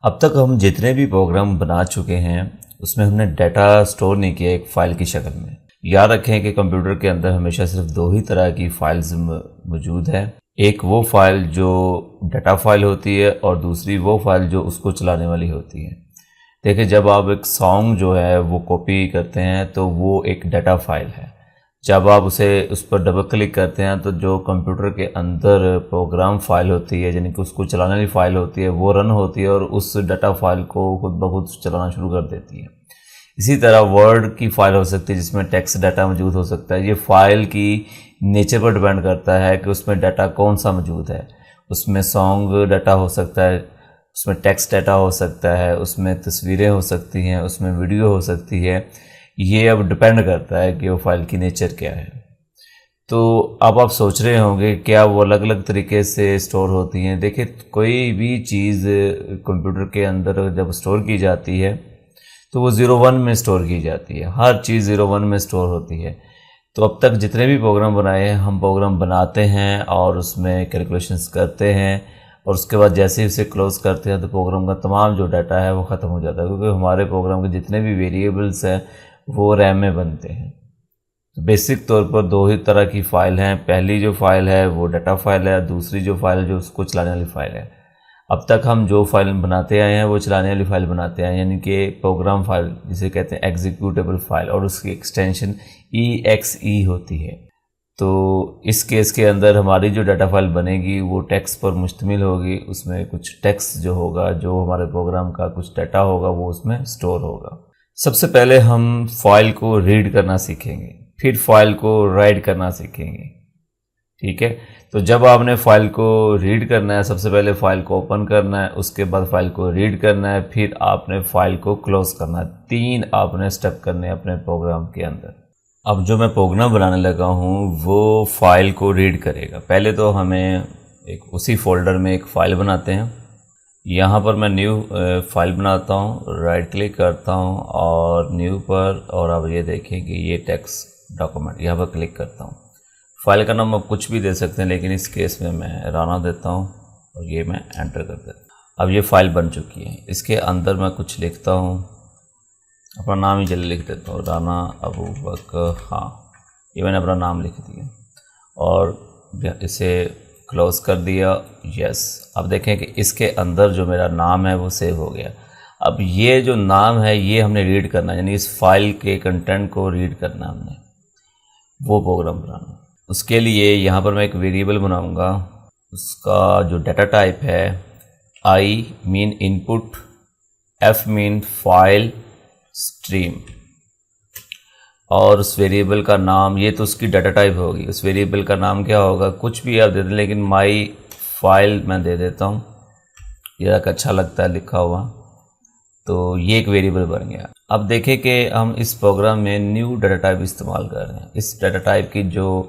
اب تک ہم جتنے بھی پروگرام بنا چکے ہیں اس میں ہم نے ڈیٹا سٹور نہیں کیا ایک فائل کی شکل میں۔ یاد رکھیں کہ کمپیوٹر کے اندر ہمیشہ صرف دو ہی طرح کی فائلز موجود ہے، ایک وہ فائل جو ڈیٹا فائل ہوتی ہے اور دوسری وہ فائل جو اس کو چلانے والی ہوتی ہے۔ دیکھیں جب آپ ایک سانگ جو ہے وہ کاپی کرتے ہیں تو وہ ایک ڈیٹا فائل ہے، جب آپ اس پر ڈبل کلک کرتے ہیں تو جو کمپیوٹر کے اندر پروگرام فائل ہوتی ہے یعنی کہ اس کو چلانے والی فائل ہوتی ہے وہ رن ہوتی ہے اور اس ڈیٹا فائل کو خود بخود چلانا شروع کر دیتی ہے۔ اسی طرح ورڈ کی فائل ہو سکتی ہے جس میں ٹیکسٹ ڈیٹا موجود ہو سکتا ہے۔ یہ فائل کی نیچر پر ڈیپینڈ کرتا ہے کہ اس میں ڈیٹا کون سا موجود ہے۔ اس میں سانگ ڈیٹا ہو سکتا ہے، اس میں ٹیکسٹ ڈیٹا ہو سکتا ہے، اس میں تصویریں ہو سکتی ہیں، اس میں ویڈیو ہو سکتی ہے۔ یہ اب ڈیپینڈ کرتا ہے کہ وہ فائل کی نیچر کیا ہے۔ تو اب آپ سوچ رہے ہوں گے کیا وہ الگ الگ طریقے سے سٹور ہوتی ہیں۔ دیکھیں کوئی بھی چیز کمپیوٹر کے اندر جب سٹور کی جاتی ہے تو وہ 01 میں سٹور کی جاتی ہے، ہر چیز 01 میں سٹور ہوتی ہے۔ تو اب تک جتنے بھی پروگرام بنائے ہیں ہم پروگرام بناتے ہیں اور اس میں کیلکولیشنز کرتے ہیں اور اس کے بعد جیسے ہی اسے کلوز کرتے ہیں تو پروگرام کا تمام جو ڈیٹا ہے وہ ختم ہو جاتا ہے، کیونکہ ہمارے پروگرام کے جتنے بھی ویریبلس ہیں وہ ریم میں بنتے ہیں۔ بیسک طور پر دو ہی طرح کی فائل ہیں، پہلی جو فائل ہے وہ ڈیٹا فائل ہے، دوسری جو فائل ہے جو اس کو چلانے والی فائل ہے۔ اب تک ہم جو فائل بناتے آئے ہیں وہ چلانے والی فائل بناتے ہیں، یعنی کہ پروگرام فائل جسے کہتے ہیں ایگزیکیوٹیبل فائل، اور اس کی ایکسٹینشن EXE ہوتی ہے۔ تو اس کیس کے اندر ہماری جو ڈیٹا فائل بنے گی وہ ٹیکسٹ پر مشتمل ہوگی، اس میں کچھ ٹیکسٹ جو ہوگا جو ہمارے پروگرام کا کچھ ڈیٹا ہوگا وہ اس میں سٹور ہوگا۔ سب سے پہلے ہم فائل کو ریڈ کرنا سیکھیں گے، پھر فائل کو رائٹ کرنا سیکھیں گے، ٹھیک ہے؟ تو جب آپ نے فائل کو ریڈ کرنا ہے سب سے پہلے فائل کو اوپن کرنا ہے، اس کے بعد فائل کو ریڈ کرنا ہے، پھر آپ نے فائل کو کلوز کرنا ہے۔ 3 آپ نے سٹیپ کرنے ہیں اپنے پروگرام کے اندر۔ اب جو میں پروگرام بنانے لگا ہوں وہ فائل کو ریڈ کرے گا۔ پہلے تو ہمیں اسی فولڈر میں ایک فائل بناتے ہیں۔ یہاں پر میں نیو فائل بناتا ہوں، رائٹ کلک کرتا ہوں اور نیو پر، اور اب یہ دیکھیں کہ یہ ٹیکسٹ ڈاکومنٹ، یہاں پر کلک کرتا ہوں۔ فائل کا نام آپ کچھ بھی دے سکتے ہیں لیکن اس کیس میں رانا دیتا ہوں اور یہ میں انٹر کر دیتا ہوں۔ اب یہ فائل بن چکی ہے، اس کے اندر میں کچھ لکھتا ہوں، اپنا نام ہی چلے لکھ دیتا ہوں، رانا ابوبکر، ہاں یہ میں نے اپنا نام لکھ دیا اور اسے کلوز کر دیا، یس۔ اب دیکھیں کہ اس کے اندر جو میرا نام ہے وہ سیو ہو گیا۔ اب یہ جو نام ہے یہ ہم نے ریڈ کرنا ہے، یعنی اس فائل کے کنٹینٹ کو ریڈ کرنا ہم نے، وہ پروگرام بنانا۔ اس کے لیے یہاں پر میں ایک ویریبل بناؤں گا، اس کا جو ڈیٹا ٹائپ ہے I mean input, F mean file stream, اور اس ویریبل کا نام، یہ تو اس کی ڈیٹا ٹائپ ہوگی، اس ویریبل کا نام کیا ہوگا، کچھ بھی آپ دے دیں لیکن مائی فائل میں دے دیتا ہوں، یہ ایک اچھا لگتا ہے لکھا ہوا، تو یہ ایک ویریبل بن گیا۔ اب دیکھیں کہ ہم اس پروگرام میں نیو ڈیٹا ٹائپ استعمال کر رہے ہیں۔ اس ڈیٹا ٹائپ کی جو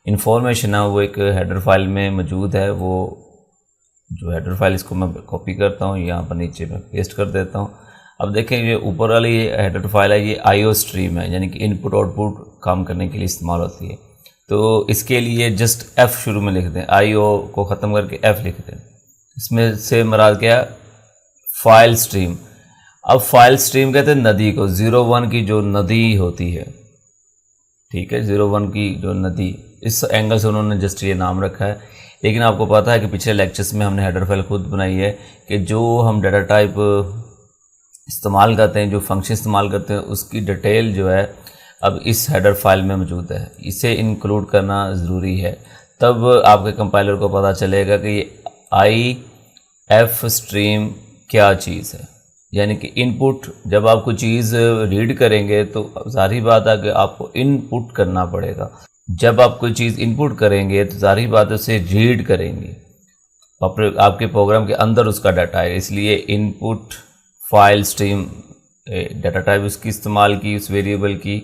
انفارمیشن ہے وہ ایک ہیڈر فائل میں موجود ہے، وہ جو ہیڈر فائل اس کو میں کاپی کرتا ہوں، یہاں پر نیچے میں پیسٹ کر دیتا ہوں۔ اب دیکھیں یہ اوپر والی ہیڈر فائل ہے، یہ IO اسٹریم ہے، یعنی کہ ان پٹ آؤٹ پٹ کام کرنے کے لیے استعمال ہوتی ہے۔ تو اس کے لیے جسٹ F شروع میں لکھ دیں، IO کو ختم کر کے F لکھ دیں۔ اس میں سے مراد کیا، فائل اسٹریم۔ اب فائل اسٹریم کہتے ہیں ندی کو، 01 کی جو ندی ہوتی ہے، ٹھیک ہے، 01 کی جو ندی، اس اینگل سے انہوں نے جسٹ یہ نام رکھا ہے۔ لیکن آپ کو پتہ ہے کہ پچھلے لیکچرز میں ہم نے ہیڈر فائل خود بنائی ہے کہ جو ہم ڈیٹا ٹائپ استعمال کرتے ہیں، جو فنکشن استعمال کرتے ہیں، اس کی ڈیٹیل جو ہے اب اس ہیڈر فائل میں موجود ہے، اسے انکلوڈ کرنا ضروری ہے۔ تب آپ کے کمپائلر کو پتہ چلے گا کہ یہ IF اسٹریم کیا چیز ہے، یعنی کہ ان پٹ۔ جب آپ کوئی چیز ریڈ کریں گے تو ظاہری بات ہے کہ آپ کو ان پٹ کرنا پڑے گا۔ جب آپ کوئی چیز ان پٹ کریں گے تو ظاہری بات ہے اسے ریڈ کریں گے، آپ کے پروگرام کے اندر اس کا ڈیٹا ہے، اس لیے ان پٹ فائل اسٹریم ڈیٹا ٹائپ اس کی استعمال کی، اس ویریبل کی،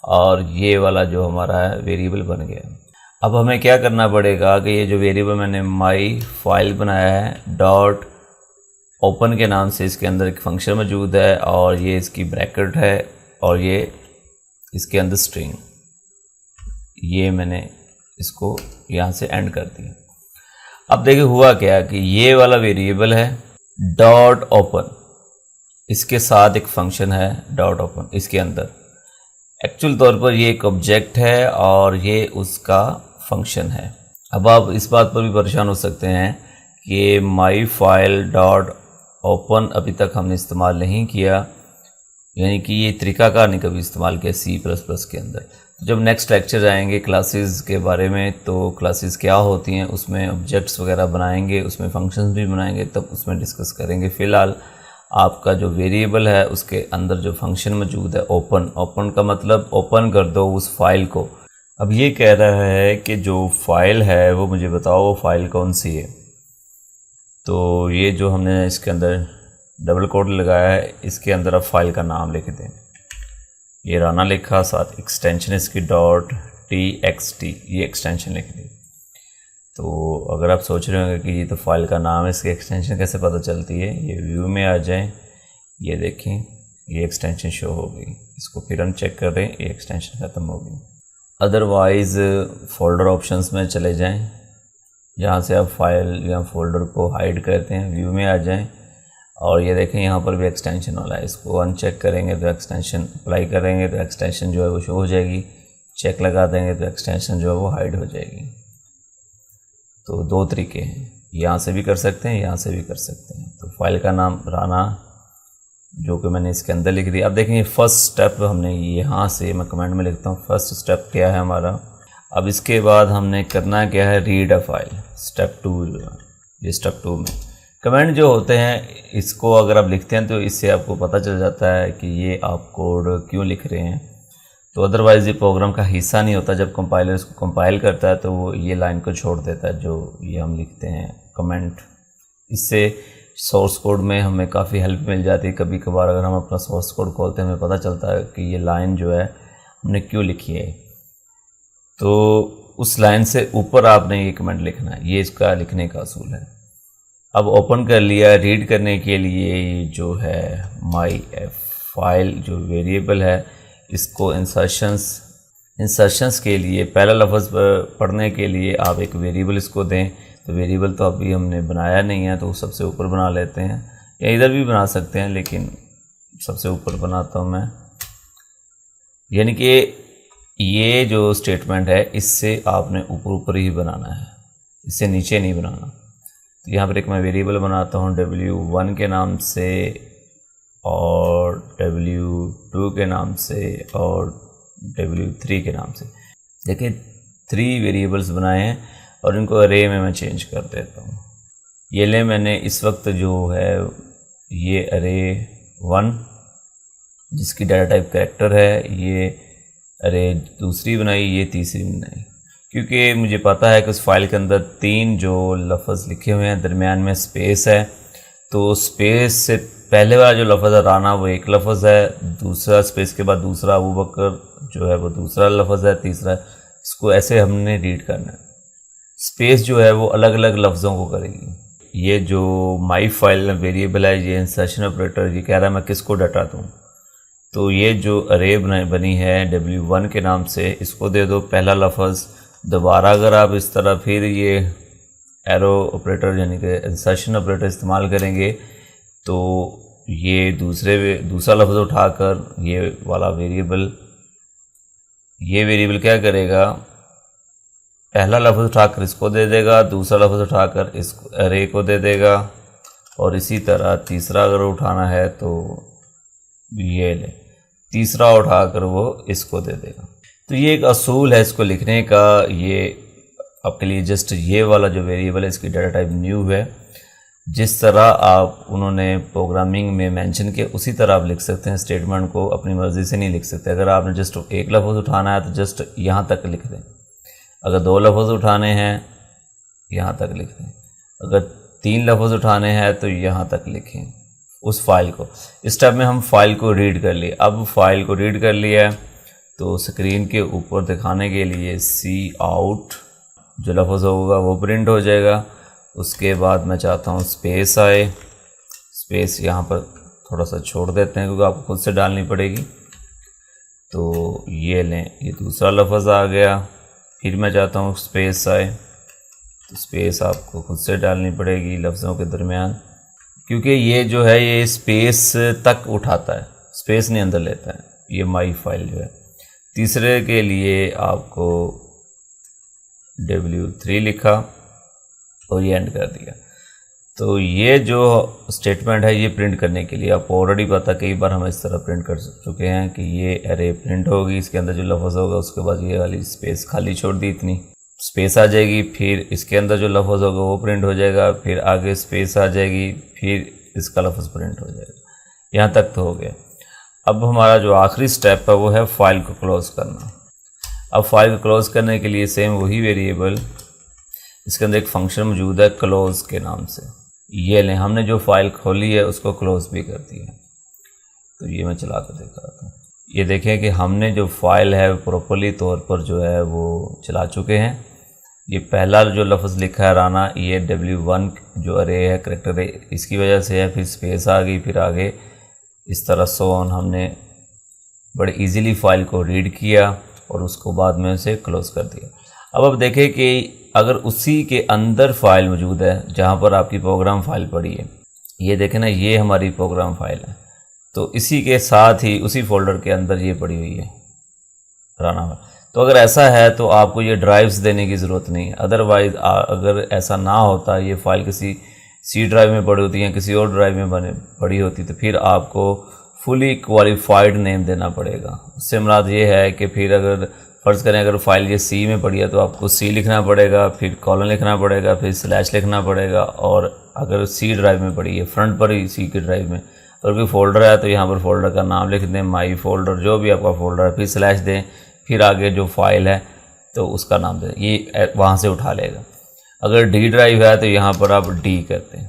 اور یہ والا جو ہمارا ہے ویریبل بن گیا۔ اب ہمیں کیا کرنا پڑے گا کہ یہ جو ویریبل میں نے مائی فائل بنایا ہے ڈاٹ اوپن کے نام سے، اس کے اندر ایک فنکشن موجود ہے اور یہ اس کی بریکٹ ہے اور یہ اس کے اندر اسٹرنگ، یہ میں نے اس کو یہاں سے اینڈ کر دیا۔ اب دیکھیں ہوا کیا کہ یہ والا ویریبل ہے ڈاٹ اوپن، اس کے ساتھ ایک فنکشن ہے ڈاٹ اوپن، اس کے اندر ایکچوئل طور پر یہ ایک آبجیکٹ ہے اور یہ اس کا فنکشن ہے۔ اب آپ اس بات پر بھی پریشان ہو سکتے ہیں کہ مائی فائل ڈاٹ اوپن ابھی تک ہم نے استعمال نہیں کیا، یعنی کہ یہ طریقہ کار نہیں کبھی استعمال کیا C++ کے اندر۔ جب نیکسٹ لیکچر آئیں گے کلاسز کے بارے میں، تو کلاسز کیا ہوتی ہیں، اس میں آبجیکٹس وغیرہ بنائیں گے، اس میں فنکشنز بھی بنائیں گے، تب اس میں ڈسکس کریں گے۔ فی الحال آپ کا جو ویریبل ہے اس کے اندر جو فنکشن موجود ہے اوپن کا مطلب اوپن کر دو اس فائل کو۔ اب یہ کہہ رہا ہے کہ جو فائل ہے وہ مجھے بتاؤ وہ فائل کون سی ہے، تو یہ جو ہم نے اس کے اندر ڈبل کوٹ لگایا ہے اس کے اندر اب فائل کا نام لکھ دیں۔ یہ رانا لکھا، ساتھ ایکسٹینشن اس کی .txt، یہ ایکسٹینشن لکھ دی۔ تو اگر آپ سوچ رہے ہوں گے کہ یہ تو فائل کا نام ہے، اس کی ایکسٹینشن کیسے پتہ چلتی ہے، یہ ویو میں آ جائیں، یہ دیکھیں یہ ایکسٹینشن شو ہو گئی، اس کو پھر ہم چیک کر رہے ہیں، یہ ایکسٹینشن ختم ہو گئی۔ ادروائز فولڈر آپشنز میں چلے جائیں، یہاں سے آپ فائل یا فولڈر کو ہائیڈ کرتے ہیں، ویو میں آ جائیں اور یہ دیکھیں یہاں پر بھی ایکسٹینشن والا ہے، اس کو ان چیک کریں گے تو ایکسٹینشن اپلائی کریں گے تو ایکسٹینشن جو ہے وہ شو ہو جائے گی، چیک لگا دیں گے تو ایکسٹینشن جو ہے وہ ہائیڈ ہو جائے گی۔ تو دو طریقے ہیں، یہاں سے بھی کر سکتے ہیں، یہاں سے بھی کر سکتے ہیں۔ تو فائل کا نام رانا جو کہ میں نے اس کے اندر لکھ دیا۔ اب دیکھیں یہ فرسٹ سٹیپ ہم نے یہاں سے، میں کمنٹ میں لکھتا ہوں فرسٹ سٹیپ کیا ہے ہمارا۔ اب اس کے بعد ہم نے کرنا کیا ہے، ریڈ اے فائل، سٹیپ 2 جو ہے، یہ سٹیپ 2 میں کمنٹ جو ہوتے ہیں اس کو اگر آپ لکھتے ہیں تو اس سے آپ کو پتہ چل جاتا ہے کہ یہ آپ کوڈ کیوں لکھ رہے ہیں۔ تو ادروائز یہ پروگرام کا حصہ نہیں ہوتا، جب کمپائلر اس کو کمپائل کرتا ہے تو وہ یہ لائن کو چھوڑ دیتا ہے جو یہ ہم لکھتے ہیں کمنٹ۔ اس سے سورس کوڈ میں ہمیں کافی ہیلپ مل جاتی ہے، کبھی کبھار اگر ہم اپنا سورس کوڈ کھولتے ہیں ہمیں پتہ چلتا ہے کہ یہ لائن جو ہے ہم نے کیوں لکھی ہے۔ تو اس لائن سے اوپر آپ نے یہ کمنٹ لکھنا ہے، یہ اس کا لکھنے کا اصول ہے۔ اب اوپن کر لیا، ریڈ کرنے کے لیے جو ہے مائی فائل جو ویریبل ہے، اس کو انسرشنز کے لیے پہلا لفظ پڑھنے کے لیے آپ ایک ویریبل اس کو دیں۔ تو ویریبل تو ابھی ہم نے بنایا نہیں ہے تو سب سے اوپر بنا لیتے ہیں، یا ادھر بھی بنا سکتے ہیں لیکن سب سے اوپر بناتا ہوں میں۔ یعنی کہ یہ جو اسٹیٹمنٹ ہے اس سے آپ نے اوپر ہی بنانا ہے، اس سے نیچے نہیں بنانا۔ تو یہاں پر ایک میں ویریبل بناتا ہوں W1 کے نام سے اور W2 کے نام سے اور W3 کے نام سے۔ دیکھیں 3 ویریبلز بنائے ہیں اور ان کو ارے میں چینج کر دیتا ہوں۔ یہ لیں میں نے اس وقت جو ہے یہ ارے 1 جس کی ڈیٹا ٹائپ کریکٹر ہے، یہ ارے دوسری بنائی، یہ تیسری بنائی، کیونکہ مجھے پتہ ہے کہ اس فائل کے اندر 3 جو لفظ لکھے ہوئے ہیں، درمیان میں سپیس ہے، تو سپیس سے پہلے والا جو لفظ ہے رانا وہ ایک لفظ ہے، دوسرا سپیس کے بعد دوسرا ابوبکر جو ہے وہ دوسرا لفظ ہے، تیسرا، اس کو ایسے ہم نے ریڈ کرنا ہے۔ سپیس جو ہے وہ الگ الگ لفظوں کو کرے گی۔ یہ جو مائی فائل ویریبل ہے، یہ انسرشن آپریٹر یہ کہہ رہا ہے میں کس کو ڈاٹا دوں، تو یہ جو ارے بنی ہے W1 کے نام سے، اس کو دے دو پہلا لفظ۔ دوبارہ اگر آپ اس طرح پھر یہ ایرو آپریٹر یعنی کہ انسرشن آپریٹر استعمال کریں گے تو یہ دوسرا لفظ اٹھا کر یہ والا ویریبل کیا کرے گا، پہلا لفظ اٹھا کر اس کو دے دے گا، دوسرا لفظ اٹھا کر اس ارے کو دے دے گا، اور اسی طرح تیسرا اگر اٹھانا ہے تو یہ لے، تیسرا اٹھا کر وہ اس کو دے دے گا۔ تو یہ ایک اصول ہے اس کو لکھنے کا۔ یہ آپ کے لیے جسٹ یہ والا جو ویریبل ہے اس کی ڈیٹا ٹائپ نیو ہے، جس طرح آپ انہوں نے پروگرامنگ میں مینشن کیا اسی طرح آپ لکھ سکتے ہیں، اسٹیٹمنٹ کو اپنی مرضی سے نہیں لکھ سکتے۔ اگر آپ نے جسٹ ایک لفظ اٹھانا ہے تو جسٹ یہاں تک لکھ دیں، اگر 2 لفظ اٹھانے ہیں یہاں تک لکھ دیں، اگر 3 لفظ اٹھانے ہیں تو یہاں تک لکھیں اس فائل کو۔ اس ٹائپ میں ہم فائل کو ریڈ کر لیے۔ اب فائل کو ریڈ کر لیا ہے تو اسکرین کے اوپر دکھانے کے لیے سی آؤٹ جو لفظ ہوگا وہ پرنٹ ہو جائے گا۔ اس کے بعد میں چاہتا ہوں سپیس آئے، سپیس یہاں پر تھوڑا سا چھوڑ دیتے ہیں کیونکہ آپ کو خود سے ڈالنی پڑے گی۔ تو یہ لیں، یہ دوسرا لفظ آ گیا، پھر میں چاہتا ہوں سپیس آئے، تو سپیس آپ کو خود سے ڈالنی پڑے گی لفظوں کے درمیان، کیونکہ یہ جو ہے یہ اسپیس تک اٹھاتا ہے، اسپیس نہیں اندر لیتا ہے یہ مائی فائل جو ہے۔ تیسرے کے لیے آپ کو W3 لکھا اور یہ اینڈ کر دیا۔ تو یہ جو اسٹیٹمنٹ ہے یہ پرنٹ کرنے کے لیے، آپ کو آلریڈی پتہ کئی بار ہم اس طرح پرنٹ کر چکے ہیں کہ یہ ارے پرنٹ ہوگی، اس کے اندر جو لفظ ہوگا اس کے بعد یہ والی اسپیس خالی چھوڑ دی، اتنی اسپیس آ جائے گی، پھر اس کے اندر جو لفظ ہوگا وہ پرنٹ ہو جائے گا، پھر آگے اسپیس آ جائے گی، پھر اس کا لفظ پرنٹ ہو جائے گا۔ یہاں تک تو ہو گیا۔ اب ہمارا جو آخری سٹیپ ہے وہ ہے فائل کو کلوز کرنا۔ اب فائل کو کلوز کرنے کے لیے سیم وہی ویریبل، اس کے اندر ایک فنکشن موجود ہے کلوز کے نام سے، یہ لیں، ہم نے جو فائل کھولی ہے اس کو کلوز بھی کر دیا۔ تو یہ میں چلا کر دیکھ رہا تھا، یہ دیکھیں کہ ہم نے جو فائل ہے پراپرلی طور پر جو ہے وہ چلا چکے ہیں۔ یہ پہلا جو لفظ لکھا ہے رانا، یہ W1 جو ارے ہے کریکٹر ہے اس کی وجہ سے ہے، پھر اسپیس آ گئی، پھر آگے اس طرح سو آن ہم نے بڑے ایزیلی فائل کو ریڈ کیا اور اس کو بعد میں اسے کلوز کر دیا۔ اب دیکھیں کہ اگر اسی کے اندر فائل موجود ہے جہاں پر آپ کی پروگرام فائل پڑی ہے، یہ دیکھیں نا یہ ہماری پروگرام فائل ہے، تو اسی کے ساتھ ہی اسی فولڈر کے اندر یہ پڑی ہوئی ہے رانا میں۔ تو اگر ایسا ہے تو آپ کو یہ ڈرائیوز دینے کی ضرورت نہیں ہے، ادروائز اگر ایسا نہ ہوتا، یہ فائل کسی سی ڈرائیو میں پڑی ہوتی ہے، کسی اور ڈرائیو میں پڑی ہوتی، تو پھر آپ کو فلی کوالیفائڈ نیم دینا پڑے گا۔ اس سے مراد یہ ہے کہ پھر اگر فرض کریں اگر فائل یہ سی میں پڑی ہے تو آپ کو سی لکھنا پڑے گا، پھر کالن لکھنا پڑے گا، پھر سلیش لکھنا پڑے گا، اور اگر سی ڈرائیو میں پڑی ہے فرنٹ پر ہی سی کی ڈرائیو میں، اگر کوئی فولڈر ہے تو یہاں پر فولڈر کا نام لکھ دیں، مائی فولڈر جو بھی آپ کا فولڈر ہے، پھر سلیش دیں، پھر آگے جو فائل ہے تو اس کا نام دیں، یہ وہاں سے اٹھا لے گا۔ اگر ڈی ڈرائیو ہے تو یہاں پر آپ ڈی کرتے ہیں،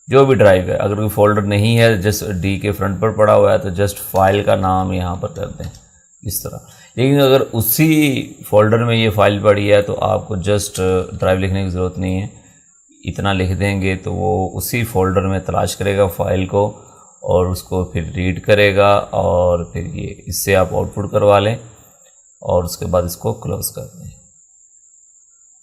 جو بھی ڈرائیو ہے۔ اگر کوئی فولڈر نہیں ہے جسٹ ڈی کے فرنٹ پر پڑا ہوا ہے تو جسٹ فائل کا نام یہاں پر کر دیں اس طرح۔ لیکن اگر اسی فولڈر میں یہ فائل پڑی ہے تو آپ کو جسٹ ڈرائیو لکھنے کی ضرورت نہیں ہے، اتنا لکھ دیں گے تو وہ اسی فولڈر میں تلاش کرے گا فائل کو اور اس کو پھر ریڈ کرے گا، اور پھر یہ اس سے آپ آؤٹ پٹ کروا لیں اور اس کے بعد اس کو کلوز کر دیں۔